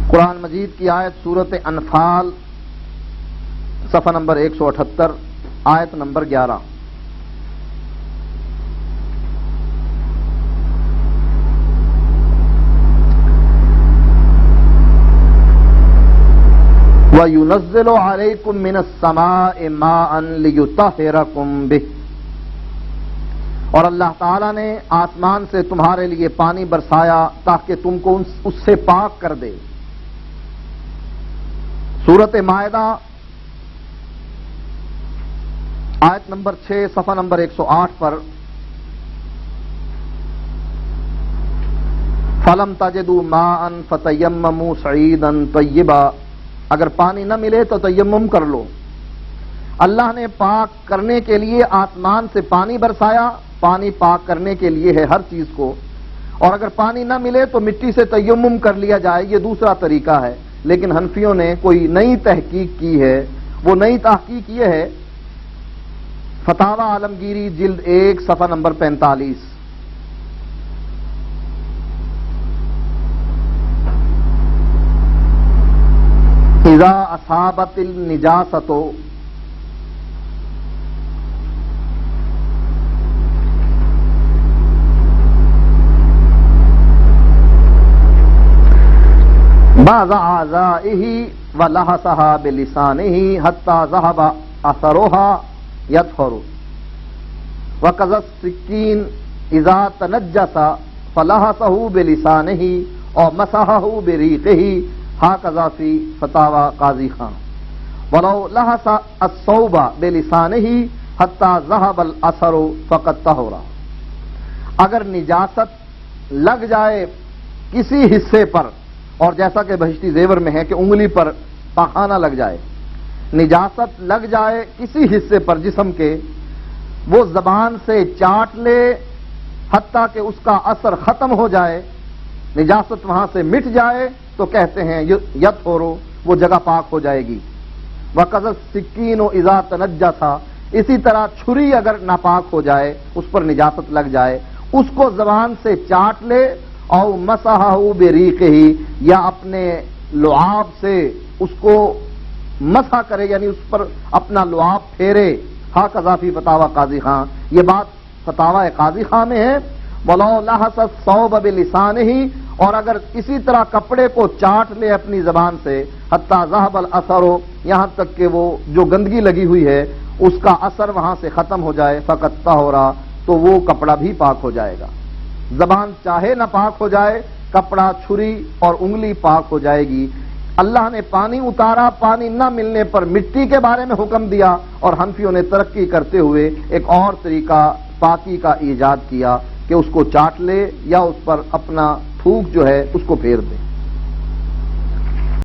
قرآن مجید کی آیت سورۃ انفال صفحہ نمبر 178 آیت نمبر 11. وَيُنَزِّلُ عَلَيْكُم مِّنَ السَّمَاءِ مَاءً لِيُطَهِّرَكُم بِهِ، اور اللہ تعالیٰ نے آسمان سے تمہارے لیے پانی برسایا تاکہ تم کو اس سے پاک کر دے. سورۃ مائدہ آیت نمبر 6 صفحہ نمبر 108 پر فَلَمْ تَجِدُوا مَاءً فَتَيَمَّمُوا صَعِيدًا طَيِّبًا، اگر پانی نہ ملے تو تیمم کر لو. اللہ نے پاک کرنے کے لیے آسمان سے پانی برسایا. پانی پاک کرنے کے لیے ہے ہر چیز کو، اور اگر پانی نہ ملے تو مٹی سے تیمم کر لیا جائے، یہ دوسرا طریقہ ہے. لیکن حنفیوں نے کوئی نئی تحقیق کی ہے. وہ نئی تحقیق یہ ہے، فتاوی عالمگیری جلد 1 صفحہ نمبر 45. اذا اصابت النجاست بعض اعضائه ولحسها بلسانه حتى ذهب اثرها يطهر، وكذا السكين اذا تنجس فلحسه بلسانه او مسحه بريقه، هكذا في فتاوى قاضی خان. ولو لحس الثوب بلسانه حتى ذهب الاثر فقد طهر، اگر نجاست لگ جائے کسی حصے پر، اور جیسا کہ بہشتی زیور میں ہے کہ انگلی پر پاخانہ لگ جائے، نجاست لگ جائے کسی حصے پر جسم کے، وہ زبان سے چاٹ لے حتیٰ کہ اس کا اثر ختم ہو جائے، نجاست وہاں سے مٹ جائے، تو کہتے ہیں یطہرو، وہ جگہ پاک ہو جائے گی. وَقَذَا السِّكِّینُ اِذَا تَنَجَّسَ، اسی طرح چھری اگر ناپاک ہو جائے، اس پر نجاست لگ جائے، اس کو زبان سے چاٹ لے، او مسحہ بریقہ، یا اپنے لعاب سے اس کو مسح کرے، یعنی اس پر اپنا لعاب پھیرے. ہاکذا فی فتاوی قاضی خان، یہ بات فتاوی قاضی خان میں ہے. ولو لحس الثوب بلسانہ، اور اگر اسی طرح کپڑے کو چاٹ لے اپنی زبان سے، حتی ذهب الاثر، یہاں تک کہ وہ جو گندگی لگی ہوئی ہے اس کا اثر وہاں سے ختم ہو جائے، فقط طہر، تو وہ کپڑا بھی پاک ہو جائے گا. زبان چاہے نہ پاک ہو جائے، کپڑا، چھری اور انگلی پاک ہو جائے گی. اللہ نے پانی اتارا، پانی نہ ملنے پر مٹی کے بارے میں حکم دیا، اور حنفیوں نے ترقی کرتے ہوئے ایک اور طریقہ پاکی کا ایجاد کیا کہ اس کو چاٹ لے یا اس پر اپنا تھوک جو ہے اس کو پھیر دے.